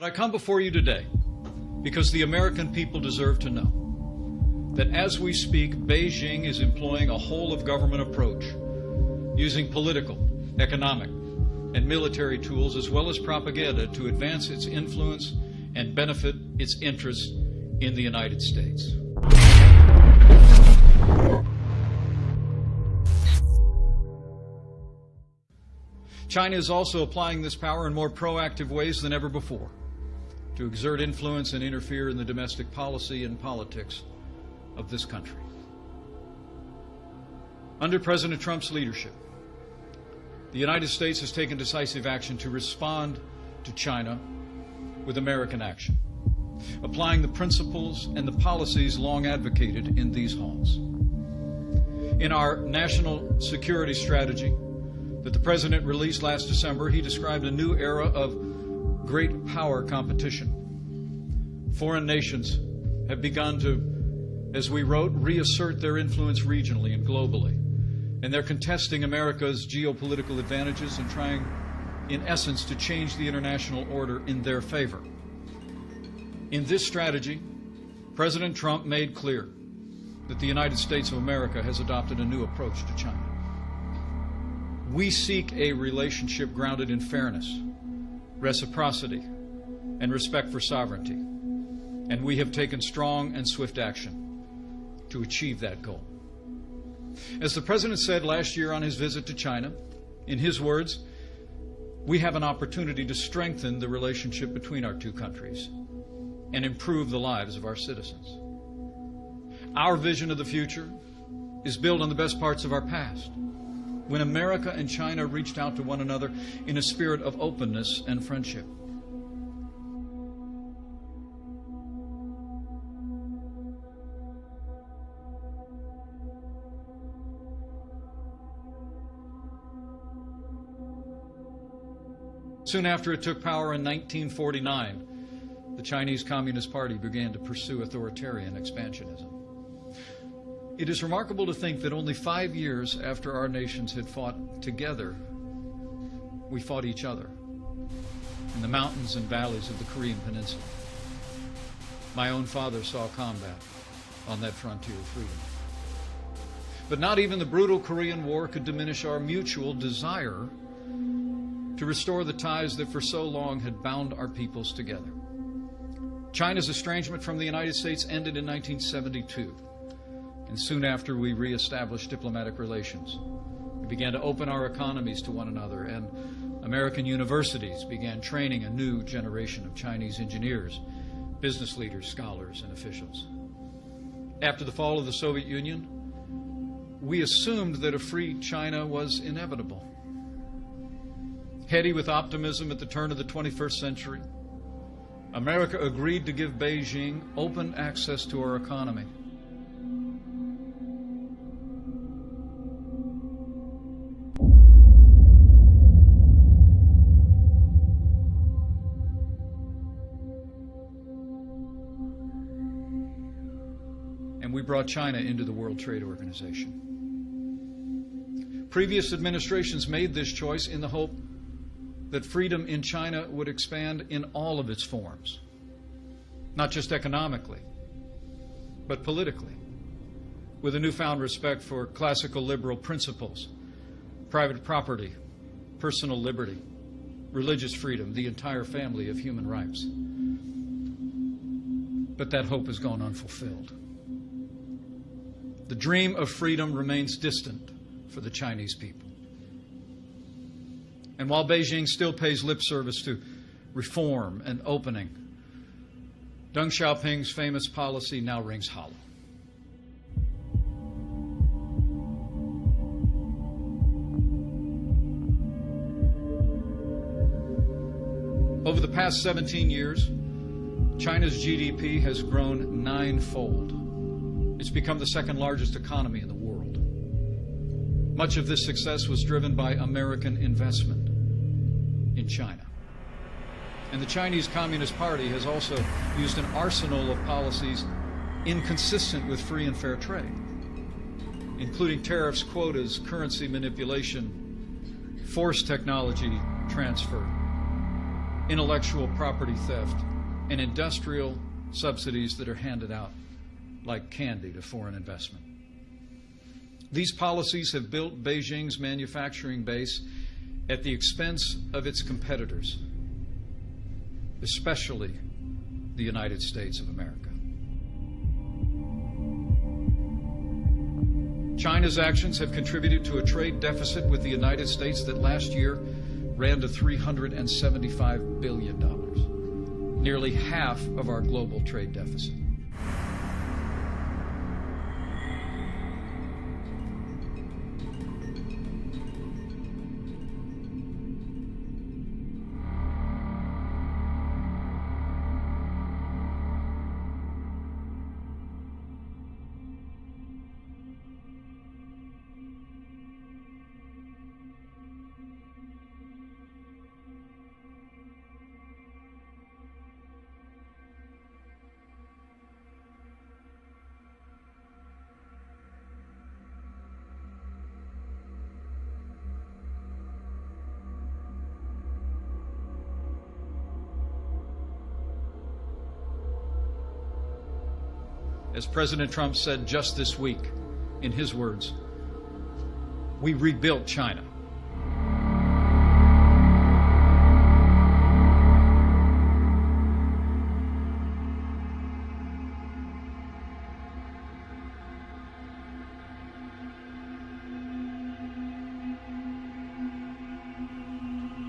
I come before you today because the American people deserve to know that as we speak, Beijing is employing a whole-of-government approach, using political, economic, and military tools as well as propaganda to advance its influence and benefit its interests in the United States. China is also applying this power in more proactive ways than ever before to exert influence and interfere in the domestic policy and politics of this country. Under President Trump's leadership, the United States has taken decisive action to respond to China with American action, applying the principles and the policies long advocated in these halls. In our national security strategy that the President released last December, he described a new era of great power competition. Foreign nations have begun to, as we wrote, reassert their influence regionally and globally. And they're contesting America's geopolitical advantages and trying, in essence, to change the international order in their favor. In this strategy, President Trump made clear that the United States of America has adopted a new approach to China. We seek a relationship grounded in fairness, reciprocity, and respect for sovereignty. And we have taken strong and swift action to achieve that goal. As the President said last year on his visit to China, in his words, we have an opportunity to strengthen the relationship between our two countries and improve the lives of our citizens. Our vision of the future is built on the best parts of our past, when America and China reached out to one another in a spirit of openness and friendship. Soon after it took power in 1949, the Chinese Communist Party began to pursue authoritarian expansionism. It is remarkable to think that only 5 years after our nations had fought together, we fought each other in the mountains and valleys of the Korean Peninsula. My own father saw combat on that frontier of freedom. But not even the brutal Korean War could diminish our mutual desire to restore the ties that for so long had bound our peoples together. China's estrangement from the United States ended in 1972. And soon after, we reestablished diplomatic relations. We began to open our economies to one another, and American universities began training a new generation of Chinese engineers, business leaders, scholars, and officials. After the fall of the Soviet Union, we assumed that a free China was inevitable. Heady with optimism at the turn of the 21st century, America agreed to give Beijing open access to our economy. And we brought China into the World Trade Organization. Previous administrations made this choice in the hope that freedom in China would expand in all of its forms, not just economically, but politically, with a newfound respect for classical liberal principles, private property, personal liberty, religious freedom, the entire family of human rights. But that hope has gone unfulfilled. The dream of freedom remains distant for the Chinese people. And while Beijing still pays lip service to reform and opening, Deng Xiaoping's famous policy now rings hollow. Over the past 17 years, China's GDP has grown ninefold. It's become the second largest economy in the world. Much of this success was driven by American investment in China. And the Chinese Communist Party has also used an arsenal of policies inconsistent with free and fair trade, including tariffs, quotas, currency manipulation, forced technology transfer, intellectual property theft, and industrial subsidies that are handed out like candy to foreign investment. These policies have built Beijing's manufacturing base at the expense of its competitors, especially the United States of America. China's actions have contributed to a trade deficit with the United States that last year ran to $375 billion, nearly half of our global trade deficit. As President Trump said just this week, in his words, we rebuilt China.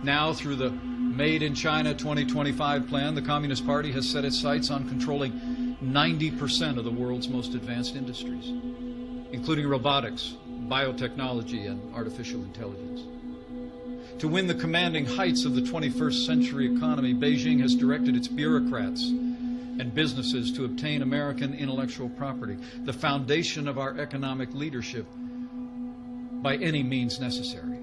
Now, through the Made in China 2025 plan, the Communist Party has set its sights on controlling 90% of the world's most advanced industries, including robotics, biotechnology, and artificial intelligence. To win the commanding heights of the 21st century economy, Beijing has directed its bureaucrats and businesses to obtain American intellectual property, the foundation of our economic leadership, by any means necessary.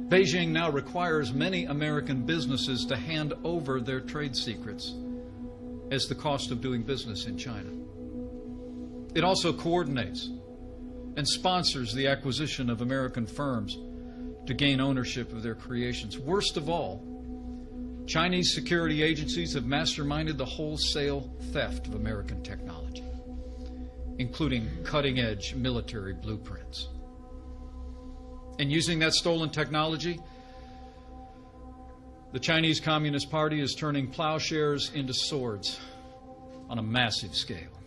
Beijing now requires many American businesses to hand over their trade secrets as the cost of doing business in China. It also coordinates and sponsors the acquisition of American firms to gain ownership of their creations. Worst of all, Chinese security agencies have masterminded the wholesale theft of American technology, including cutting-edge military blueprints. And using that stolen technology, the Chinese Communist Party is turning plowshares into swords on a massive scale.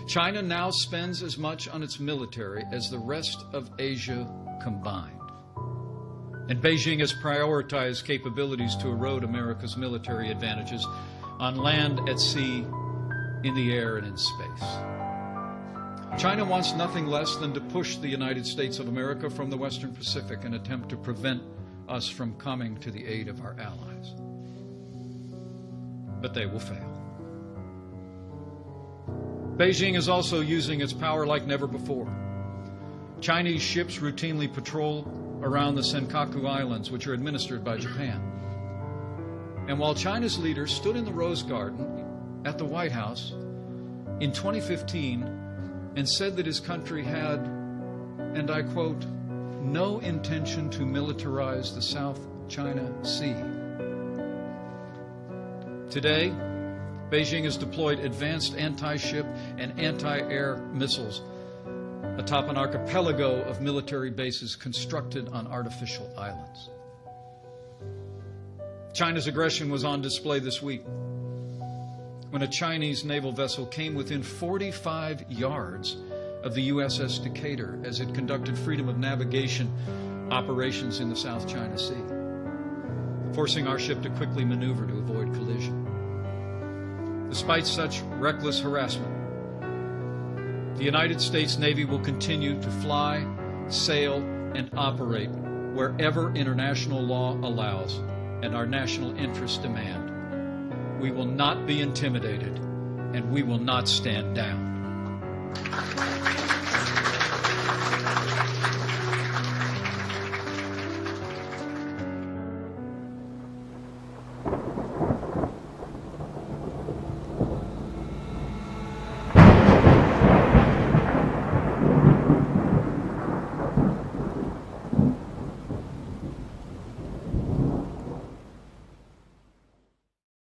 China now spends as much on its military as the rest of Asia combined. And Beijing has prioritized capabilities to erode America's military advantages on land, at sea, in the air, and in space. China wants nothing less than to push the United States of America from the Western Pacific and attempt to prevent us from coming to the aid of our allies. But they will fail. Beijing is also using its power like never before. Chinese ships routinely patrol around the Senkaku Islands, which are administered by Japan. And while China's leader stood in the Rose Garden at the White House in 2015 and said that his country had, and I quote, no intention to militarize the South China Sea. Today, Beijing has deployed advanced anti-ship and anti-air missiles atop an archipelago of military bases constructed on artificial islands. China's aggression was on display this week when a Chinese naval vessel came within 45 yards of the USS Decatur as it conducted freedom of navigation operations in the South China Sea, forcing our ship to quickly maneuver to avoid collision. Despite such reckless harassment, the United States Navy will continue to fly, sail, and operate wherever international law allows and our national interests demand. We will not be intimidated, and we will not stand down.